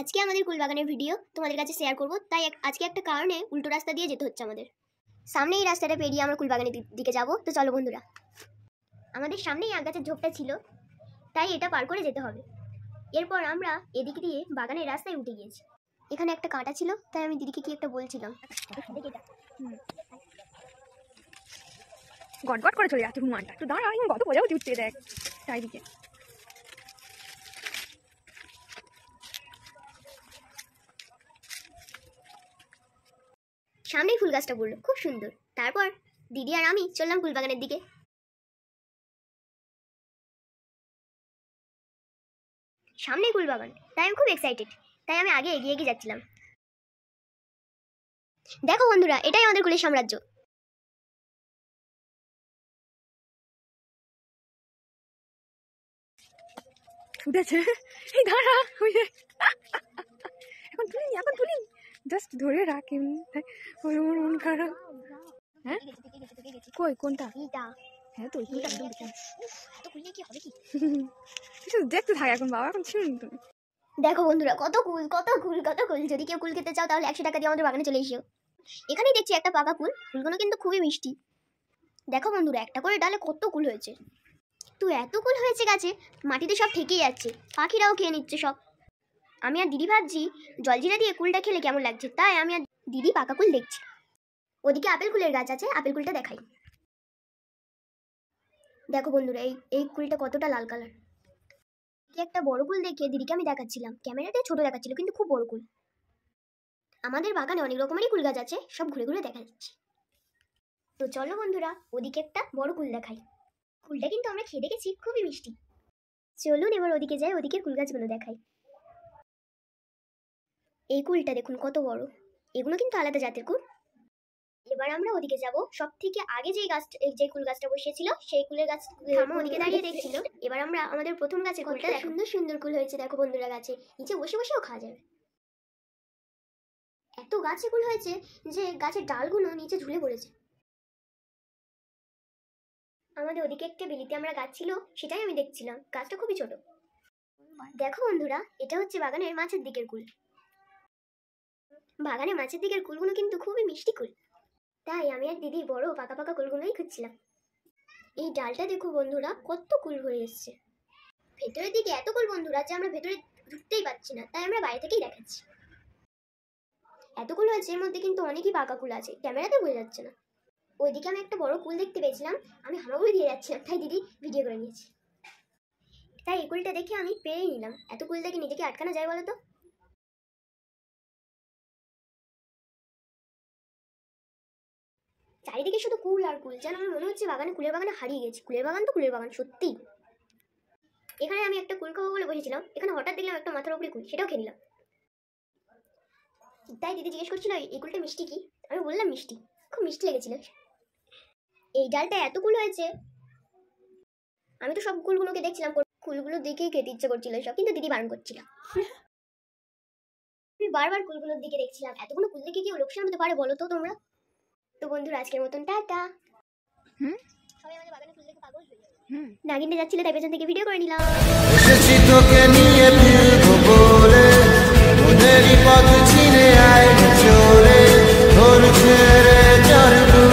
আজকে আমাদের কুল বাগানের ভিডিও তোমাদের কাছে শেয়ার করব। তাই আজকে একটা কারণে উল্টো রাস্তা দিয়ে যেতে হচ্ছে আমাদের। সামনে এই রাস্তাটা পেরিয়ে আমরা কুল বাগানের দিকে যাব। তো চলো বন্ধুরা, আমাদের সামনেই আগ গাছের ঝোপটা ছিল, তাই এটা পার করে যেতে হবে। এরপর আমরা এদিক দিয়ে বাগানের রাস্তায় উঠে গিয়েছি। এখানে একটা কাঁটা ছিল, তাই আমি দিদিকে কি একটা বলছিলাম। গটগট করে চলে যাচ্ছে হুমানটা। একটু দাঁড়া, আমি কত বোঝাবো উঠতে দেখ চারিদিকে। সামনেই ফুল গাছটা পড়লো, খুব সুন্দর। তারপর দিদি আর আমি চললাম ফুল বাগানের দিকে। সামনেই ফুল বাগান, তাই আমি খুব এক্সাইটেড, তাই আমি আগে এগিয়ে এগিয়ে যাচ্ছিলাম। দেখো বন্ধুরা, এটাই আমাদের কুলের সাম্রাজ্য। উঠেছে, এই দাঁড়া, এখন তুলি জাস্ট ধরে রাখ। ওই মন খারাপ। হ্যাঁ কই কোনটা? হ্যাঁ তো এত কুললে কি হবে কি? দেখতে থাক এখন বাবা, এখন ছিল। দেখো বন্ধুরা, কত কুল কত কুল কত কুল। যদি কেউ কুল খেতে চাও তাহলে 100 টাকা দিয়ে আমাদের বাগানে চলে এসো। এখানেই দেখছি একটা পাকা কুল, কুলগুলো কিন্তু খুবই মিষ্টি। দেখো বন্ধুরা, একটা করে ডালে কত কুল হয়েছে। তো এত কুল হয়েছে গাছে, মাটিতে সব ঠেকে যাচ্ছে, পাখিরাও খেয়ে নিচ্ছে সব। আমি আর দিদি ভাবছি জলজিরা দিয়ে কুলটা খেলে কেমন লাগছে, তাই আমি আর দিদি পাকা কুল দেখছি। ওদিকে আপেল কুলের গাছ আছে, আপেল কুলটা দেখাই। দেখো বন্ধুরা, এই কুলটা কতটা লাল কালার। একটা বড় কুল দেখে দিদিকে আমি দেখাচ্ছিলাম। ক্যামেরাতে ছোট দেখাচ্ছিল, কিন্তু খুব বড় কুল। আমাদের বাগানে অনেক রকমেরই কুল গাছ আছে, সব ঘুরে ঘুরে দেখা যাচ্ছে। তো চলো বন্ধুরা, ওদিকে একটা বড় কুল দেখাই। কুলটা কিন্তু আমরা খেয়ে দেখেছি, খুবই মিষ্টি। চলুন এবার ওদিকে যাই, ওদিকে কুল গাছগুলো দেখাই। এই কুলটা দেখুন কত বড়, এগুলো কিন্তু আলাদা জাতের কুল। এবার আমরা ওদিকে যাব। সব থেকে আগে যে কুল গাছটা বসিয়েছিল সেই কুলের গাছ ওদিকে দাঁড়িয়ে দেখছিল। এবার আমরা আমাদের প্রথম গাছের কুলটা, সুন্দর সুন্দর কুল হয়েছে দেখো বন্ধুরা। গাছে নিচে বসে বসেও খাওয়া যাবে। এত গাছে কুল হয়েছে যে গাছের ডালগুলো নিচে ঝুলে পড়েছে। আমাদের ওদিকে একটা বিলিতি আমরা গাছ ছিল, সেটাই আমি দেখছিলাম। গাছটা খুবই ছোট। দেখো বন্ধুরা, এটা হচ্ছে বাগানের মাছের দিকের কুল। বাগানে মাছের দিকের কুলগুলো কিন্তু খুবই মিষ্টি কুল, তাই আমি আর দিদি বড় পাকা পাকা কুলগুলোই খুঁজছিলাম। এই ডালটা দেখো বন্ধুরা, কত কুল ভরে এসছে। ভেতরের দিকে এত কুল বন্ধুরা যে আমরা ভেতরে ঢুকতেই পারছি না, তাই আমরা বাইরে থেকেই দেখাচ্ছি। এত কুল হয়েছে, এর মধ্যে কিন্তু অনেকই পাকা কুল আছে, ক্যামেরাতে বোঝা যাচ্ছে না। ওইদিকে আমি একটা বড় কুল দেখতে পেয়েছিলাম, আমি হামাগুড়ি দিয়ে যাচ্ছিলাম, তাই দিদি ভিডিও করে নিয়েছি। তাই এই কুলটা দেখে আমি পেরেই নিলাম। এত কুল দেখে নিজেকে আটকানো যায় বলো তো? চারিদিকে শুধু কুল আর কুল, যেন আমার মনে হচ্ছে কুলের বাগানে হারিয়ে গেছি। কুলের বাগান তো কুলের বাগান সত্যি। এখানে আমি একটা কুল খাবো বলে বসেছিলাম, এখানে হঠাৎ দেখলাম একটা মাথার উপরে কুল, সেটাও খেয়ে নিলাম। তাই দিদি জিজ্ঞেস করছিল এই কুলটা মিষ্টি কি, আমি বললাম মিষ্টি, খুব মিষ্টি লেগেছিল। এই ডালটা এত কুল হয়েছে, আমি তো সব কুলগুলোকে দেখছিলাম, কুলগুলো দেখেই খেতে ইচ্ছে করছিল সব, কিন্তু দিদি বারণ করছিল। আমি বারবার কুলগুলোর দিকে দেখছিলাম। এতগুলো কুল দেখে কেউ লোকসান হতে পারে বলো তো তোমরা? তো বন্ধুরা, আজকের মতন টাটা। সবাই আমাদের বাগানে ফুল দেখে পাগল হয়ে যাবে। নাগিনটা যাচ্ছিল, তাই পেছন থেকে ভিডিও করে নিলাম। এসেছি তোকে নিয়ে ফিরবো বলে, ওদেরই পথ চিনে আয় চলে, ধরছে রে চরবু।